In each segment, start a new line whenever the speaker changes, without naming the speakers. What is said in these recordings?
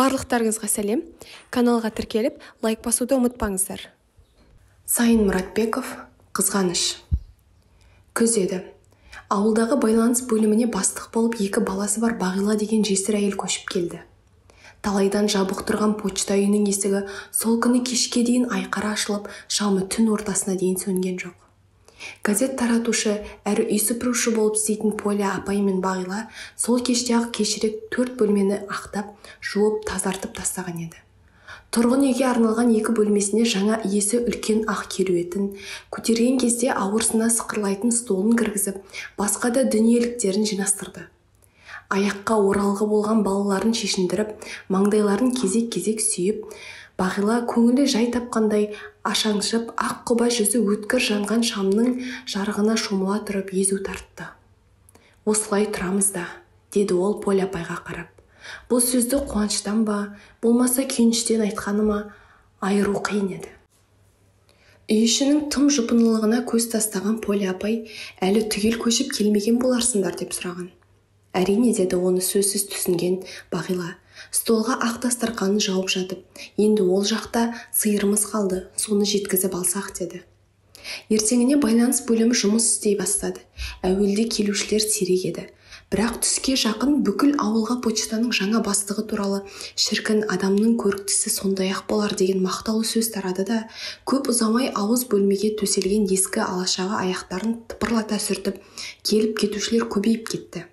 Барлықтарыңызға сәлем. Каналға тіркеліп, лайк басуды ұмытпаңыздар.
Сайын Мұратбеков, қызғаныш. Күз еді. Ауылдағы байланыс бөліміне бастық болып 2 баласы бар Бағила деген жесір әйел көшіп келді. Талайдан жабық тұрған почта үйінің есігі сол күні кешке дейін айқара ашылып, шамы түн ортасына дейін сөнген жоқ. Газет таратушы, әрі үй сыпырушы болып істейтін Поля апай мен Бағила сол кеште-ақ кешірек 4 бөлмені ақтап, жуып, тазартып тастаған еді. Тұрғын үйге арналған 2 бөлмесіне жаңа иесі үлкен ақ керуетін, көтерген кезде ауырсына сықырлайтын столын кіргізіп, басқа да дүниеліктерін жинастырды. Аяққа оралғы болған балаларын шешіндіріп, маңдайларын кезек-кезек сүйіп, Бағила көңілі жай тапқандай ашаңшып, ақ құба жүзі өткір жанған шамның жарығына шомыла тұрып езу тартты. «Осылай тұрамыз да», деді ол Поля апайға қарап. Бұл сөзді қуаныштан ба, болмаса күйініштен айтқаны ма, айыру қиын еді. Үй ішінің тым жұпынылығына көз тастаған Поля апай әлі түгел көшіп келмеген боларсыңдар деп сұраған. Әрине, деді оны сөзсіз түсінген Бағила. Столға ақ дастарханын жауып жатып, енді ол жақта сиырымыз қалды, соны жеткізіп алсақ, деді. Ертеңіне байланыс бөлімі жұмыс істей бастады. Әуелде келушілер сирек еді. Бірақ түске жақын бүкіл ауылға почтаның жаңа бастығы туралы шіркін адамның көріктісі сондай-ақ болар деген мақтаулы сөз тарады да, көп ұзамай ауыз бөлмеге төселген ескі алашаға аяқтарын тыпырлата сүртіп, келіп кетушілер көбейіп кетті.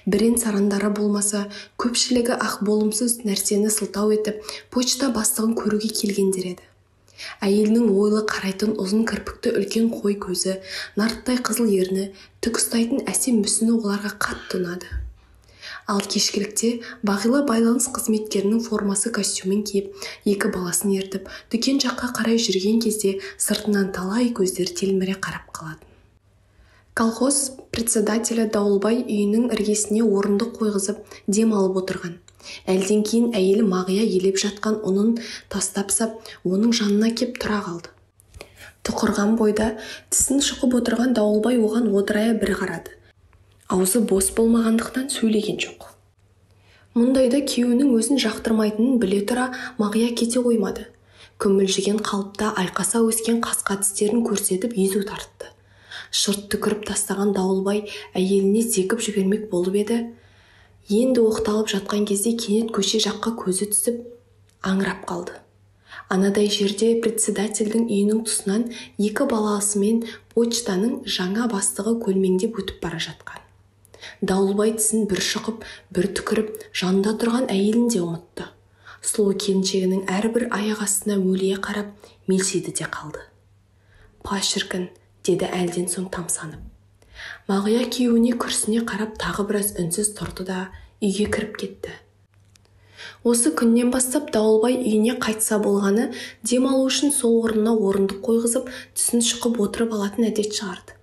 Бірен сарандары болмаса, көпшілігі ақ болымсыз нәрсені сылтау етіп, почта бастығын көруге келгендер еді. Әйелінің ойлы қарайтын ұзын кірпікті үлкен қой көзі, нарттай қызыл ерні, түк ұстайтын әсем мүсіні оларға қатты ұнады. Ал кешкілікте Бағила байланыс қызметкерінің формасы костюмін киіп, 2 баласын ертіп, дүкен жаққа қарай жүрген кезде сыртынан талай көздер телміре қарап қалады. Колхоз председателі Дауылбай үйінің іргесіне орындық қойғызып дем алып отырған. Әлден кейін әйелі Мағия елеп жатқан ұнын тастапсап, оның жанына кеп тұра қалды. Тұқырған бойда тісін шұқып отырған Дауылбай оған одырая бір қарады. Аузы бос болмағандықтан сөйлеген жоқ. Мұндайда күйеуінің өзін жақтырмайтынын біле тұра Мағия кете қоймады. Күмілжіген қалыпта айқаса өскен қасқа тістерін көрсетіп езу тартты. Шырт түкіріп тастаған Дауылбай әйеліне зекіп жібермек болып еді. Енді оқталып жатқан кезде кенет көше жаққа көзі түсіп, аңырап қалды. Анадай жерде председательдің үйінің тұсынан 2 баласымен почтаның жаңа бастығы көлмеңдеп өтіп бара жатқан. Дауылбай тісін бір шұқып, бір түкіріп, жанында тұрған әйелін де ұмытты. Сұлу келіншегінің әрбір аяқ астына мөлие қарап, мелседі де қалды. «Па шіркін», деді әлден соң тамсанып. Мағия күйеуіне күрсіне қарап тағы біраз үнсіз тұрды да үйге кіріп кетті. Осы күннен бастап Дауылбай үйіне қайтса болғаны дем алу үшін сол орнына орындық қойғызып, түсін шұқып отырып алатын әдет шығарды.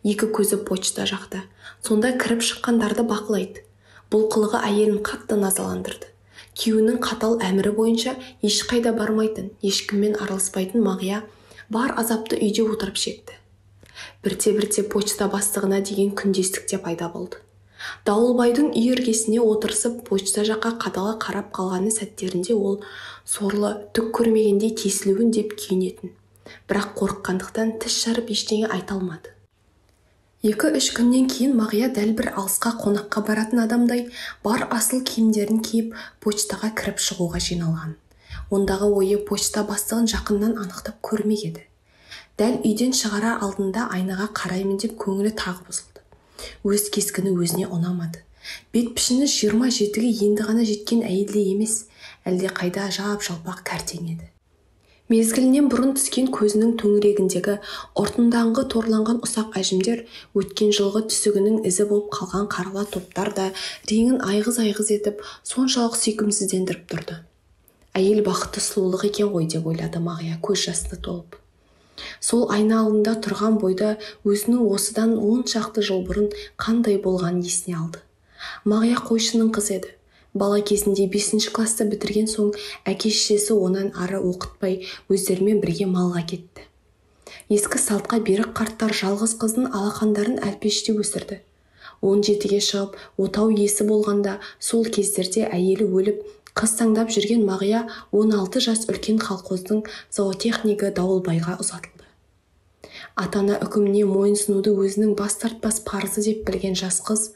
2 көзі почта жақта, сонда кіріп шыққандарды бақылайды. Бұл қылығы әйелін қатты назаландырды. Күйеуінің қатал әмірі бойынша ешқайда бармайтын, ешкіммен араласпайтын Мағия бар азапты үйде отырып шекті. Бірте-бірте почта бастығына деген күндестік те пайда болды. Дауылбайдың үй іргесіне отырысып почта жаққа қадала қарап қалғаны сәттерінде ол сорлы түк көрмегендей тесілуін деп күйінетін. Бірақ қорыққандықтан тіс жарып ештеңе айта алмады. 2-3 күннен кейін Мағия дәл бір алысқа қонаққа баратын адамдай бар асыл киімдерін киіп почтаға кіріп шығуға жиналған. Ондағы ойы почта бастығын жақыннан анықтап көрмек еді. Дәл үйден шығара алдында айнаға қараймын деп көңілі тағы бұзылды. Өз кескіні өзіне ұнамады. Бет пішіні 27-ге енді ғана жеткен әйелде емес, әлде қайда жап-жалпақ кәртең еді. Мезгілінен бұрын түскен көзінің төңірегіндегі ұртындаңғы торланған ұсақ әжімдер өткен жылғы түсігінің ізі болып қалған қарала топтар да реңін айғыз-айғыз етіп, соншалық сүйкімсіздендіріп тұрды. Әйел бақытты сұлулық екен ғой деп ойлады Мағия көз жасына толып. Сол айна алдында тұрған бойда өзінің осыдан 10 шақты жыл бұрын қандай болғанын есіне алды. Мағия қойшының қызы еді. Бала кезінде 5-ші класты бітірген соң әке-шешесі онан ары оқытпай өздерімен бірге малға кетті. Ескі салтқа берік қарттар жалғыз қыздың алақандарын әлпеште өсірді. 17-ге шығып отау иесі болғанда сол кездерде әйелі өліп Қыз таңдап жүрген Мағия 16 жас үлкен колхоздың зоотехнигі Дауылбайға ұзатылды. Ата-ана үкіміне мойынсынуды өзінің бас тартпас парызы деп білген жас қыз,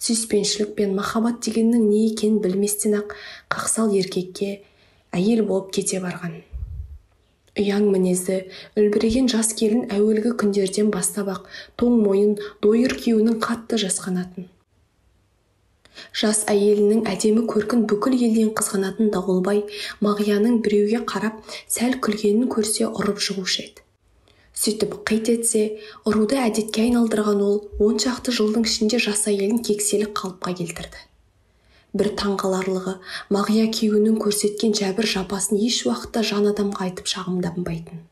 сүйіспеншілік пен махаббат дегеннің не екенін білместен-ақ қақсал еркекке әйел болып кете барған. Ұяң мінезді, үлбіреген жас келін әуелгі күндерден бастап-ақ тоң мойын дойыр күйеуінің қатты жасқанатын. Жас әйелінің әдемі көркін бүкіл елден қызғанатын Дауылбай Мағияның біреуге қарап сәл күлгенін көрсе ұрып жығушы еді. Сөйтіп қит етсе, ұруды әдетке айналдырған ол 10 шақты жылдың ішінде жас әйелін кекселік қалыпқа келтірді. Бір таңғаларлығы, Мағия күйеуінің көрсеткен жәбір жапасын еш уақытта жан адамға айтып шағымданбайтын.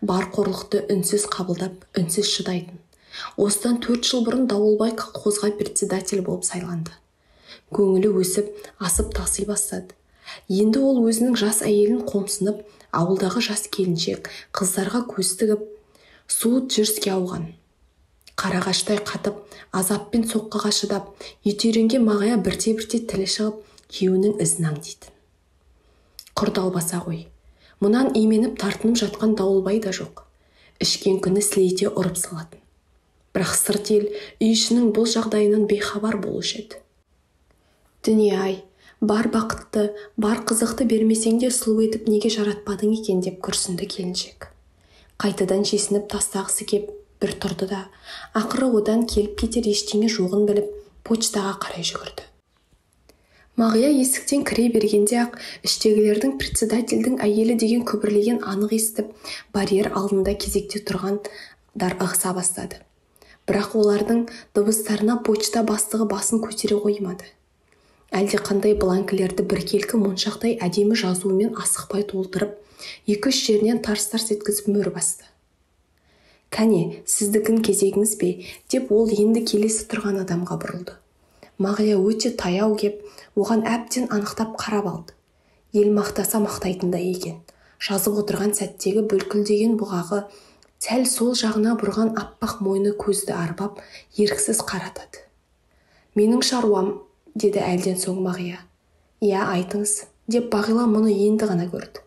Бар қорлықты үнсіз қабылдап, үнсіз шыдайтын. Осыдан 4 жыл бұрын Дауылбай колхозға председатель болып сайланды. Көңілі өсіп, асып таси бастады. Енді ол өзінің жас әйелін қомсынып, ауылдағы жас келіншек, қыздарға көз тігіп, суыт жүріске ауған. Қарағаштай қатып, азаппен соққыға шыдап, еті үйренген Мағия бірте-бірте тілі шығып, күйеуінің ізін аңдитын. Құр далбаса ғой. Мұнан именіп тартынып жатқан Дауылбай да жоқ. Ішкен күні сілейте ұрып салатын. Бірақ сырт ел үй ішінің бұл жағдайынан бейхабар болушы еді. Дүние-ай, бар бақытты, бар қызықты бермесең де сұлу етіп неге жаратпадың екен деп күрсінді келіншек. Қайтадан шешініп тастағысы кеп бір тұрды да, ақыры одан келіп кетер ештеңе жоғын біліп, почтаға қарай жүгірді. Мағия есіктен кіре бергенде-ақ іштегілердің председательдің әйелі деген күбірлеген анық естіп, барьер алдында кезекте тұрғандар ығыса бастады. Бірақ олардың дыбыстарына почта бастығы басын көтере қоймады. Әлде қандай бланкілерді біркелкі моншақтай әдемі жазуымен асықпай толтырып, 2-3 жерінен тарс-тарс еткізіп мөр басты. Кәне, сіздікін кезегіңіз бе, деп ол енді келесі тұрған адамға бұрылды. Мағия өте таяу кеп, оған әбден анықтап қарап алды. Ел мақтаса мақтайтындай екен. Жазып отырған сәттегі бүлкілдеген бұғағы сәл сол жағына бұрған аппақ мойны көзді арбап, еріксіз қаратады. Менің шаруам, деді әлден соң Мағия. Иә, айтыңыз, деп Бағила мұны енді ғана көрді.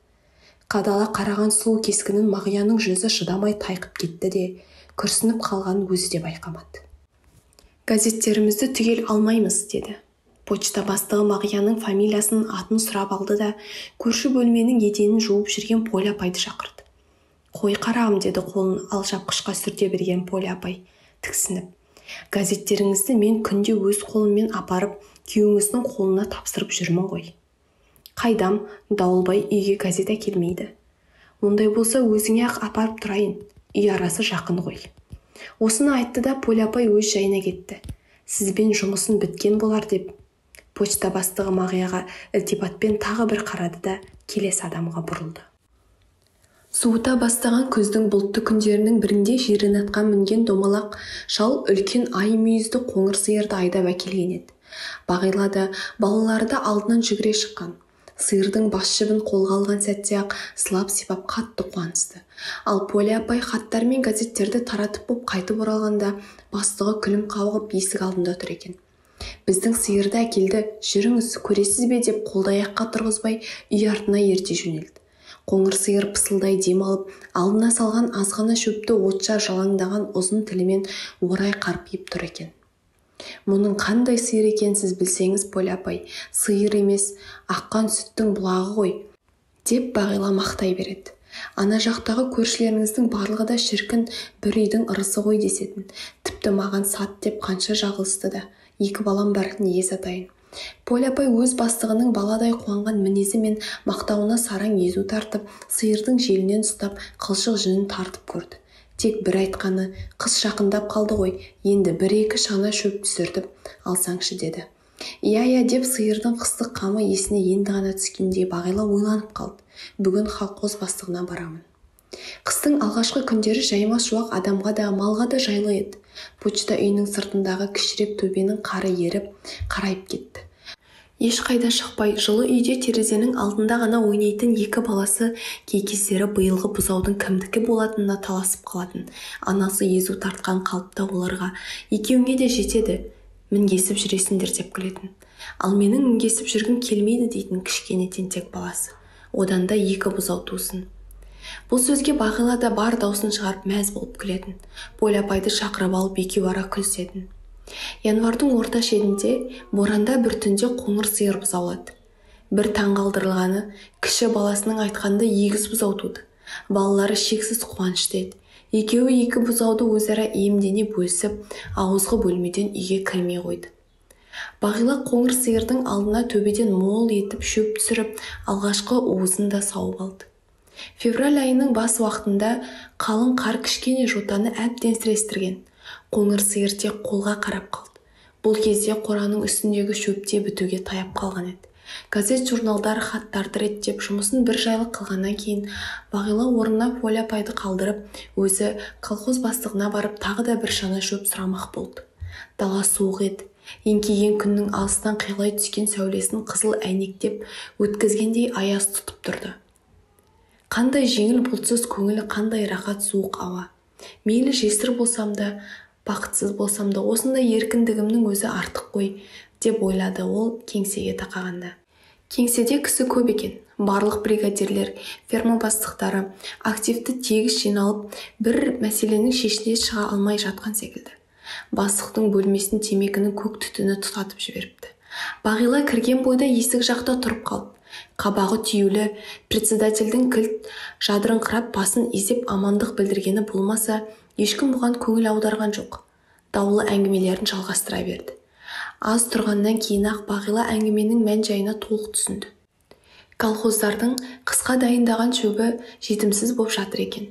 Қадала қараған сұлу кескінін Мағияның жүзі шыдамай тайқып кетті де, күрсініп қалғанын өзі де байқамады. Газеттерімізді түгел алмаймыз, деді. Почта бастығы Мағияның фамилиясының атын сұрап алды да, көрші бөлменің еденін жуып жүрген Поля апайды шақырды. Қой қарағым, деді қолын алжапқышқа сүрте берген Поля апай, тіксініп. Газеттеріңізді мен күнде өз қолыммен апарып, күйеуіңіздің қолына тапсырып жүрмін ғой. Қайдам, Дауылбай үйге газет әкелмейді. Ондай болса өзіңе ақ апарып тұрайын, үй арасы жақын ғой. Осыны айтты да Поля апай өз жайына кетті. Сізбен жұмысын біткен болар деп. Почта бастығы Мағияға ілтипатпен тағы бір қарады да келесі адамға бұрылды. Суыта бастаған күздің бұлтты күндерінің бірінде жерін атқан мінген домалақ шал үлкен ай мүйізді қоңыр сиырды айдап әкелген еді. Бағила да балалары да алдынан жүгіре шыққан. Сиырдың бас жібін қолға алған сәтте-ақ сылап сипап қатты қуанысты. Ал Поля апай хаттар мен газеттерді таратып боп қайтып оралғанда бастығы күлім қауығып есік алдында тұр екен. Біздің сиырды әкелді, жүріңіз, көресіз бе деп қолды-аяққа тұрғызбай үй артына ерте жөнелді. Қоңыр сиыр пысылдай дем алып, алдына салған азғана шөпті отша жалаңдаған ұзын тілімен орай қарпиып тұр екен. Мұның қандай сиыр екенін сіз білсеңіз, Поля апай, сиыр емес, аққан сүттің бұлағы ғой, деп Бағила мақтай береді. Ана жақтағы көршілеріңіздің барлығы да шіркін бір үйдің ырысы ғой десетін. Тіпті маған сат деп қанша жағылысты да. 2 балам бар, неге сатайын. Поля апай өз бастығының баладай қуанған мінезі мен мақтауына сараң езу тартып, сиырдың желінен ұстап, қылшық жүнін тартып көрді. Тек бір айтқаны, қыс жақындап қалды ғой, енді 1-2 шана шөп түсірдіп алсаңшы деді. Иә деп сиырдың қыстық қамы есіне енді ғана түскендей Бағила ойланып қалды. Бүгін колхоз бастығына барамын. Қыстың алғашқы күндері жайма шуақ адамға да малға да жайлы еді. Почта үйінің сыртындағы кішірек төбенің қары еріп, қарайып кетті. Ешқайда шықпай, жылы үйде терезенің алдында ғана ойнайтын 2 баласы кей кездері биылғы бұзаудың кімдікі болатынына таласып қалатын. Анасы езу тартқан қалыпта оларға екеуіңе де жетеді, Мінгесіп жүресіңдер деп күлетін. Ал менің мінгесіп жүргім келмейді дейтін кішкене тентек баласы. Одан да 2 бұзау тусын. Бұл сөзге Бағила да бар даусын шығарып мәз болып күлетін. Поля апайды шақырып алып екеуі ара күлісетін. Январдың орта шенінде боранда бір түнде қоңыр сиыр бұзаулады. Бір таңғалдырылғаны кіші баласының айтқанында 2 бұзау туды. Балалары шексіз қуанышты еді. Екеуі 2 бұзауды өзара иемдене бөлісіп, ауызғы бөлмеден үйге кірмей қойды. Бағила қоңыр сиырдың алдына төбеден мол етіп шөп түсіріп, алғашқы уызын да сауып алды. Февраль айының бас уақытында қалың қар кішкене жотаны әбден сірестірген. Қоңыр сиыр тек қолға қарап қалды. Бұл кезде қораның үстіндегі шөпте бітуге таяп қалған еді. Газет-журналдар хаттарды реттеп жұмысын бір жайлы қылғаннан кейін Бағила орнына Поля апайды қалдырып, өзі колхоз бастығына барып тағы да бір шана шөп сұрамақ болды. Дала суық еді. Еңкейген күннің алыстан қиылай түскен сәулесін қызыл әйнектеп өткізгендей аяз тұтып тұрды. Қандай жеңіл бұлтсыз көңілі, қандай рахат суық ауа. Мейлі жесір болсам да, бақытсыз болсам да, осындай еркіндігімнің өзі артық қой, деп ойлады ол кеңсеге тақағанда. Кеңседе кісі көп екен. Барлық бригадирлер, ферма бастықтары активті тегіс жиналып, бір мәселенің шешіне шыға алмай жатқан секілді. Бастықтың бөлмесін темекінің көк түтіні тұтатып жіберіпті. Бағила кірген бойда есік жақта тұрып қалды. Қабағы түйулі, председательдің кілт жадырыңқырап басын изеп амандық білдіргені болмаса, ешкім бұған көңіл аударған жоқ. Даулы әңгімелерін жалғастыра берді. Аз тұрғаннан кейін-ақ Бағила әңгіменің мән-жайына толық түсінді. Колхоздардың қысқа дайындаған шөбі жетімсіз боп жатыр екен.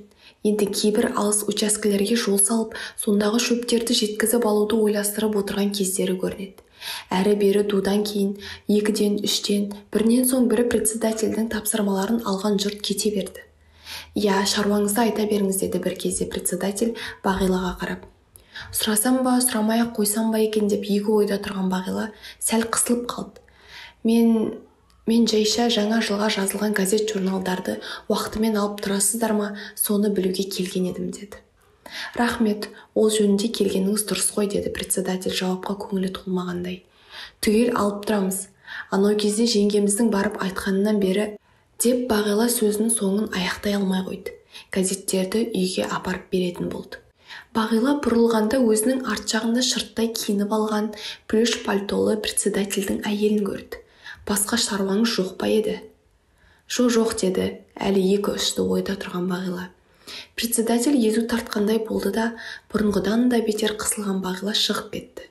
Енді кейбір алыс учаскелерге жол салып, сондағы шөптерді жеткізіп алуды ойластырып отырған кездері көрінеді. Әрі-бері дудан кейін 2-ден 3-ден, бірінен соң бірі председательдің тапсырмаларын алған жұрт кете берді. «Я, шаруаңызды айта беріңіз», деді бір кезде председатель Бағилаға қарап. Сұрасам ба, сұрамай-ақ қойсам ба екен деп екі ойда тұрған Бағила сәл қысылып қалды. Мен жайша жаңа жылға жазылған газет-журналдарды уақытымен алып тұрасыздар ма, соны білуге келген едім, деді. Рахмет, ол жөнінде келгеніңіз дұрыс қой, деді председатель жауапқа көңілі толмағандай. Түгел алып тұрамыз. Анау кезде жеңгеміздің барып айтқанынан бері, деп Бағила сөзінің соңын аяқтай алмай қойды. Газеттерді үйге апарып беретін болды. Бағила бұрылғанда өзінің арт жағында шырттай киініп алған плюш пальтолы председательдің әйелін көрді. Басқа шаруаңыз жоқ па еді? Жоқ, деді, әлі 2-3 ойда тұрған Бағила. Председатель езу тартқандай болды да, бұрынғыдан да бетер қысылған Бағила шығып кетті.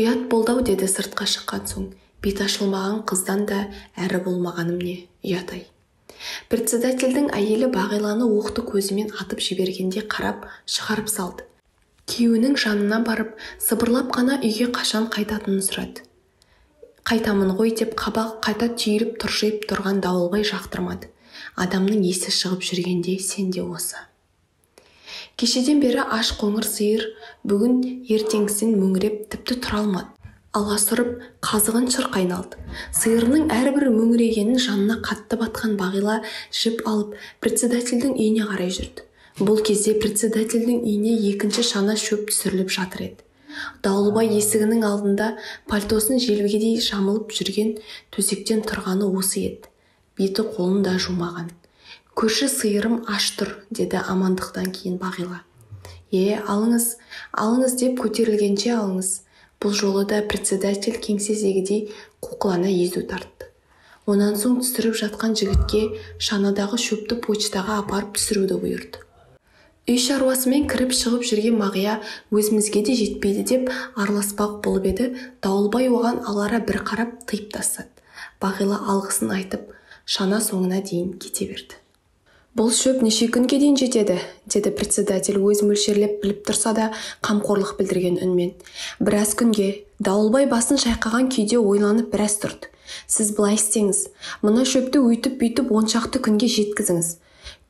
Ұят болдау, деді сыртқа шыққан соң. Бет ашылмаған қыздан да әрі болмағаным не, ұятай. Председательдің әйелі Бағиланы оқты көзімен атып жібергенде қарап, шығарып салды. Күйеуінің жанына барып, сыбырлап қана үйге қашан қайтатынын сұрады. Қайтамын ғой деп қабағы қайта түйіліп тұржиып тұрған Дауылбай жақтырмады. Адамның есі шығып жүргенде сен де осы. Кешеден бері аш қоңыр сиыр бүгін ертеңгісін мөңіреп тіпті тұра алмады. Алға сұрып, қазығын шырқ айналды. Сиырының әрбір мөңірегенін жанына қатты батқан Бағила жіп алып, председательдің үйіне қарай жүрді. Бұл кезде председательдің үйіне 2-ші шана шөп түсіріліп жатыр еді. Дауылбай есігінің алдында пальтосын желбегедей жамылып жүрген, төсектен тұрғаны осы еді. Беті қолын да жумаған. Көрші сиырым аш тұр, деді амандықтан кейін Бағила. Алыңыз деп көтерілгенше алыңыз. Бұл жолы да председатель кеңсесегідей қуқылана езу тартты. Онан соң түсіріп жатқан жігітке шанадағы шөпті почтаға апарып түсіруді бұйырды. Үй шаруасымен кіріп шығып жүрген Мағия өзімізге де жетпейді деп араласпақ болып еді, Дауылбай оған алара бір қарап тыйып тастады. Бағила алғысын айтып, шана соңына дейін кете берді. Бұл шөп неше күнге дейін жетеді, деді председатель өз мөлшерлеп біліп тұрса да қамқорлық білдірген үнмен. Біраз күнге. Дауылбай басын шайқаған күйде ойланып біраз тұрды. Сіз былай істеңіз, мына шөпті өйтіп-бүйтіп 10 шақты күнге жеткізіңіз.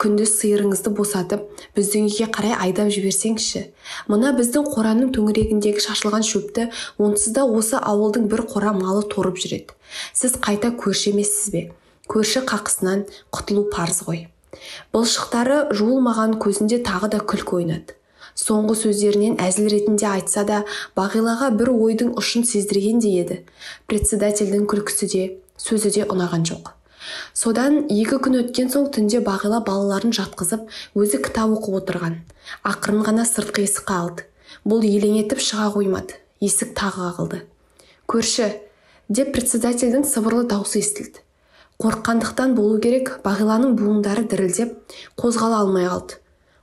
Күндіз сиырыңызды босатып, біздің үйге қарай айдап жіберсеңізші. Мына біздің қораның төңірегіндегі шашылған шөпті онсыз да осы ауылдың бір қора малы торып жүреді. Сіз қайта көрші емессіз бе? Көрші қақысынан құтылу парыз ғой. Бұлшықтары жуылмаған көзінде тағы да күлкі ойнады. Соңғы сөздерінен әзіл ретінде айтса да, Бағилаға бір ойдың ұшын сездіргендей еді. Председательдің күлкісі де, сөзі де ұнаған жоқ. Содан 2 күн өткен соң түнде Бағила балаларын жатқызып, өзі кітап оқып отырған. Ақырын ғана сыртқы есік қағылды. Бұл елең етіп шыға қоймады. Есік тағы қағылды. «Көрші!» деп председательдің сыбырлы даусы естілді. Қорыққандықтан болу керек, Бағиланың буындары дірілдеп, қозғала алмай қалды.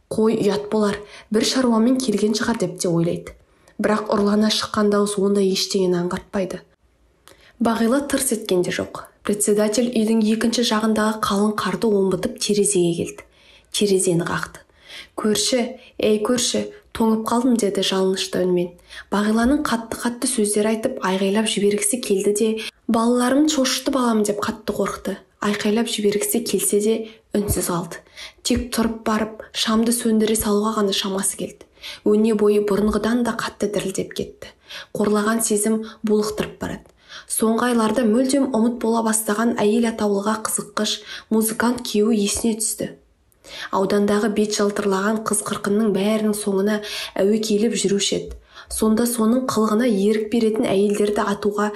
Қой, ұят болар, бір шаруамен келген шығар деп те ойлайды. Бірақ ұрлана шыққан дауыс онда ештеңені аңғартпайды. Бағила тырс еткен де жоқ. Председатель үйдің екінші жағындағы қалың қарды омбытып терезеге келді. Терезені қақты. «Көрші, ей көрші, тоңып қалдым» деді жалынышты үнмен. Бағиланың қатты сөздер айтып айғайлап жібергісі келді де, балаларым шошытып алам деп қатты қорықты. Айқайлап жібергісі келсе де үнсіз қалды. Тек тұрып барып, шамды сөндіре салуға ғана шамасы келді. Өне бойы бұрынғыдан да қатты дірілдеп кетті. Қорлаған сезім булықтырып барады. Соңғы айларда мүлдем ұмыт бола бастаған әйел атаулыға қызыққыш музыкант күйеуі есіне түсті. Аудандағы бет жалтырлаған қыз қырқынның бәрінің соңына әуе келіп жүруші еді. Сонда соның қылығына ерік беретін әйелдерді атуға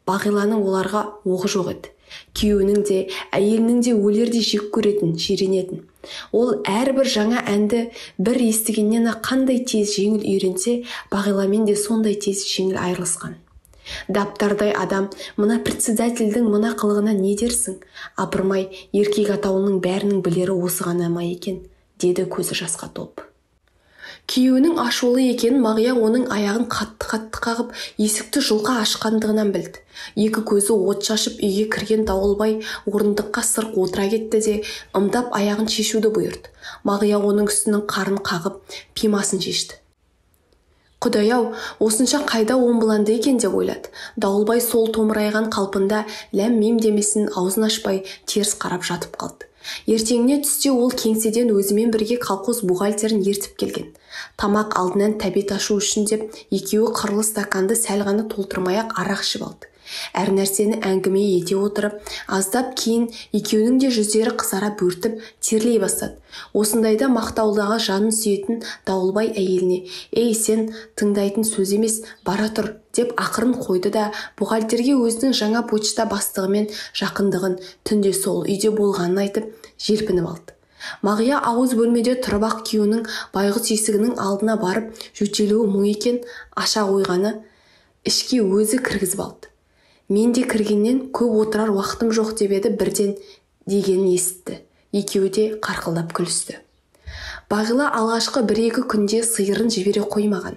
Бағиланың оларға оғы жоқ еді. Күйеуінің де, әйелінің де өлерде жек көретін, жиренетін. Ол әрбір жаңа әнді бір естігеннен қандай тез жеңіл үйренсе, Бағиламен де сондай тез жеңіл айырылысқан. Даптардай адам, мына председательдің мына қылығына не дерсің? Апырмай, еркек атауының бәрінің білері осы ғана ма екен? Деді көзі жасқа толып. Күйеуінің ашулы екенін Мағия оның аяғын қатты қағып, есікті жұлқа ашқандығынан білді. Екі көзі от шашып үйге кірген Дауылбай орындыққа сырқ отыра кетті де, ымдап аяғын шешуді бұйырды. Мағия оның үстінің қарын қағып, пимасын шешті. Құдай-ау, осынша қайда омбыланды екен деп ойлады. Дауылбай сол томырайған қалпында ләм-мим демесін аузын ашпай теріс қарап жатып қалды. Ертеңіне түсте ол кеңседен өзімен бірге колхоз бухгалтерін ертіп келген. Тамақ алдынан тәбет ашу үшін деп екеуі қырлы стаканды сәл ғана толтырмай-ақ арақ ішіп алды. Әр нәрсені әңгіме ете отырып, аздап кейін екеуінің де жүздері қызара бөртіп, терлей бастады. Осындайда мақтауылдағы жанын сүйетін Дауылбай әйеліне: «Ей, сен тыңдайтын сөз емес, бара тұр» деп ақырын қойды да, бухгалтерге өзінің жаңа почта бастығымен жақындығын, түнде сол үйде болғанын айтып, желпініп алды. Мағия ауыз бөлмеде тұрып ақ күйеуінің байғұс есігінің алдына барып, жөтелуі мұң екен, аша қойғаны ішке өзі кіргізіп алды. «Мен де кіргеннен көп отырар уақытым жоқ» деп еді, бірден дегенін есітті. Екеуі де қарқылдап күлісті. Бағила алғашқы 1-2 күнде сиырын жібере қоймаған.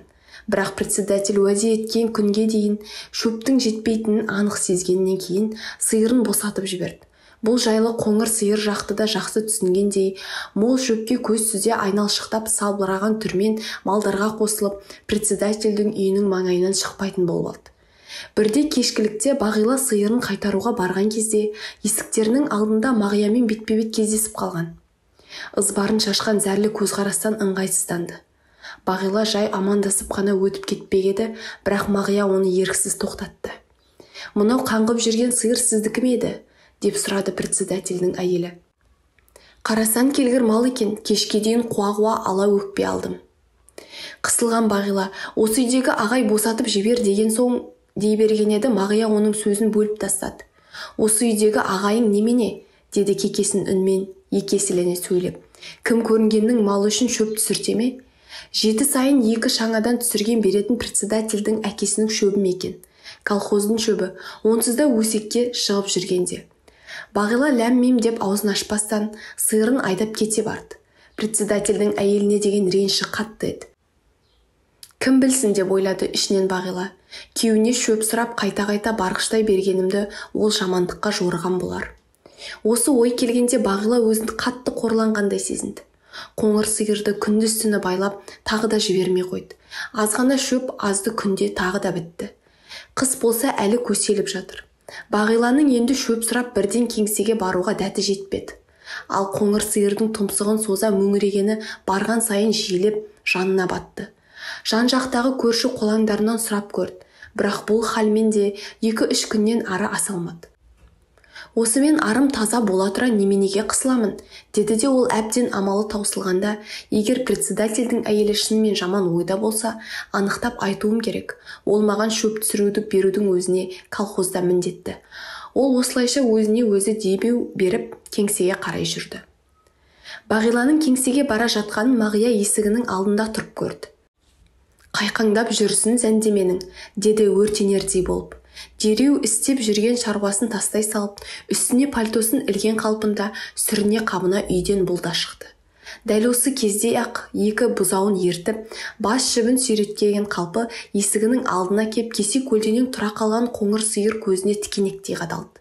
Бірақ председатель уәде еткен күнге дейін шөптің жетпейтінін анық сезгеннен кейін сиырын босатып жіберді. Бұл жайлы қоңыр сиыр жақты да жақсы түсінгендей, мол шөпке көз сүзе айналшықтап салбыраған түрмен малдарға қосылып, председательдің үйінің маңайынан шықпайтын болып алды. Бірде кешкілікте Бағила сиырын қайтаруға барған кезде есіктерінің алдында Мағиямен бетпе-бет кездесіп қалған. Ызбарын шашқан зәрлі көзқарастан ыңғайсызданды. Бағила жай амандасып қана өтіп кетпек еді, бірақ Мағия оны еріксіз тоқтатты. «Мынау қаңғып жүрген сиыр сіздікі ме еді?» деп сұрады председательдің әйелі. «Қарасан келгір мал екен, кешке дейін қуа-қуа ала өкпе алдым». Қысылған Бағила осы үйдегі ағай босатып жібер деген соң дей берген еді, Мағия оның сөзін бөліп тастады. «Осы үйдегі ағайың немене?» деді кекесін үнмен, екеселене сөйлеп. «Кім көрінгеннің малы үшін шөп түсірте ме? 7 сайын 2 шаңадан түсірген беретін председательдің әкесінің шөбі екен. Колхоздың шөбі, онсыз да өсекке шығып жүргенде». Бағила ләм-мим деп аузын ашпастан сиырын айдап кете барды. Председательдің әйеліне деген реніші қатты еді. Кім білсін деп ойлады ішінен Бағила. Күйеуіне шөп сұрап қайта-қайта барғыштай бергенімді ол жамандыққа жорыған болар. Осы ой келгенде Бағила өзін қатты қорланғандай сезінді. Қоңыр сиырды күндіз-түні байлап тағы да жібермей қойды. Азғана шөп азды күнде тағы да бітті. Қыс болса әлі көселіп жатыр. Бағиланың енді шөп сұрап бірден кеңсеге баруға дәті жетпеді. Ал қоңыр сиырдың тұмсығын соза мөңірегені барған сайын жиілеп жанына батты. Жан-жақтағы көрші қолаңдарынан сұрап көрді, бірақ бұл халмен де 2-3 күннен ары аса алмады. Осымен арым таза бола тұра неменеге қысыламын, деді де ол әбден амалы таусылғанда, егер председательдің әйелі шынымен жаман ойда болса, анықтап айтуым керек. Ол маған шөп түсіруді берудің өзіне колхозда міндетті. Ол осылайша өзіне өзі демеу беріп кеңсеге қарай жүрді. Бағиланың кеңсеге бара жатқанын Мағия есігінің алдында тұрып көрді. Қайқаңдап жүрсін зәндеменің, деді өртенердей болып. Дереу істеп жүрген шаруасын тастай салып, үстіне пальтосын ілген қалпында сүріне қабына үйден бұлда шықты. Дәл осы кезде ақ екі бұзауын ертіп, бас жібін сүйреткен қалпы есігінің алдына кеп кесе көлденең тұра қалған қоңыр сиыр көзіне тікенектей қадалды.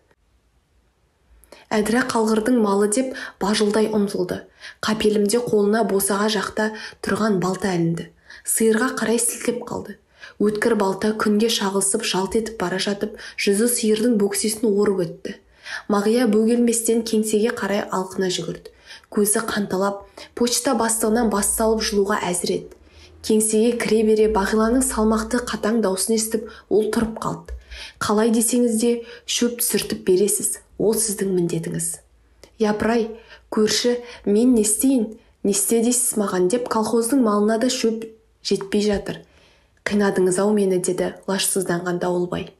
Әдіра қалғырдың малы деп бажылдай ұмтылды. Қапелімде қолына босаға жақта тұрған балта ілінді. Сиырға қарай сілтеп қалды. Өткір балта күнге шағылсып жалт етіп бара жатып, жүзі сиырдың бөксесін орып өтті. Мағия бөгелместен кеңсеге қарай алқына жүгірді. Көзі қанталап, почта бастығынан бас салып жылуға әзір еді. Кеңсеге кіре бере Бағиланың салмақты қатаң даусын естіп, ол тұрып қалды. Қалай десеңіз де шөп түсіртіп бересіз, ол сіздің міндетіңіз. Япырай, көрші, мен не істейін, не істе дейсіз маған деп колхоздың малына да шөп жетпей жатыр. Қинадыңыз-ау мені, деді лажсызданған Дауылбай.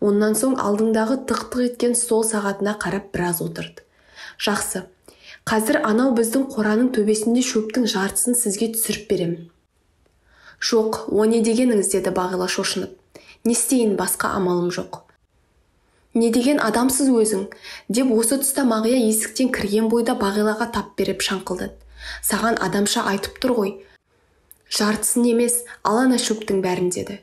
Онан соң алдыңдағы тық-тық еткен стол сағатына қарап біраз отырды. Жақсы, қазір анау біздің қораның төбесінде шөптің жартысын сізге түсіріп беремін. Жоқ, о не дегеніңіз, деді Бағила шошынып. Не істейін, басқа амалым жоқ. Не деген адамсыз өзің, деп осы тұста Мағия есіктен кірген бойда Бағилаға тап беріп шаңқылдады. Саған адамша айтып тұр ғой. Жартысын емес, алана шөптің бәрін, деді.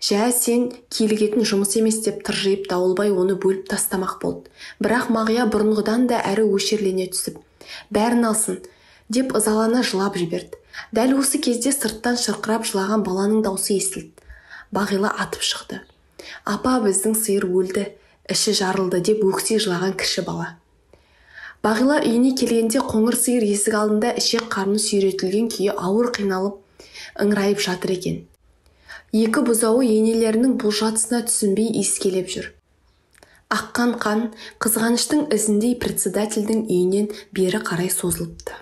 Жә, сен килігетін жұмыс емес деп тыржиып Дауылбай оны бөліп тастамақ болды. Бірақ Мағия бұрынғыдан да әрі өшерлене түсіп, бәрін алсын, деп ызалана жылап жіберді. Дәл осы кезде сырттан шырқырап жылаған баланың даусы естілді. Бағила атып шықты. Апа, біздің сиыр өлді, іші жарылды, деп өкси жылаған кіші бала. Бағила үйіне келгенде қоңыр сиыр есік алдында ішек қарны сүйретілген күйі ауыр қиналып ыңырайып жатыр екен. Екі бұзауы енелерінің бұл жатысына түсінбей иіскелеп жүр. Аққан қан қызғаныштың ізіндей председательдің үйінен бері қарай созылыпты.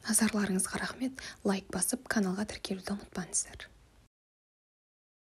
Назарларыңызға рахмет. Лайк басып, каналға тіркелуді ұмытпаңыздар.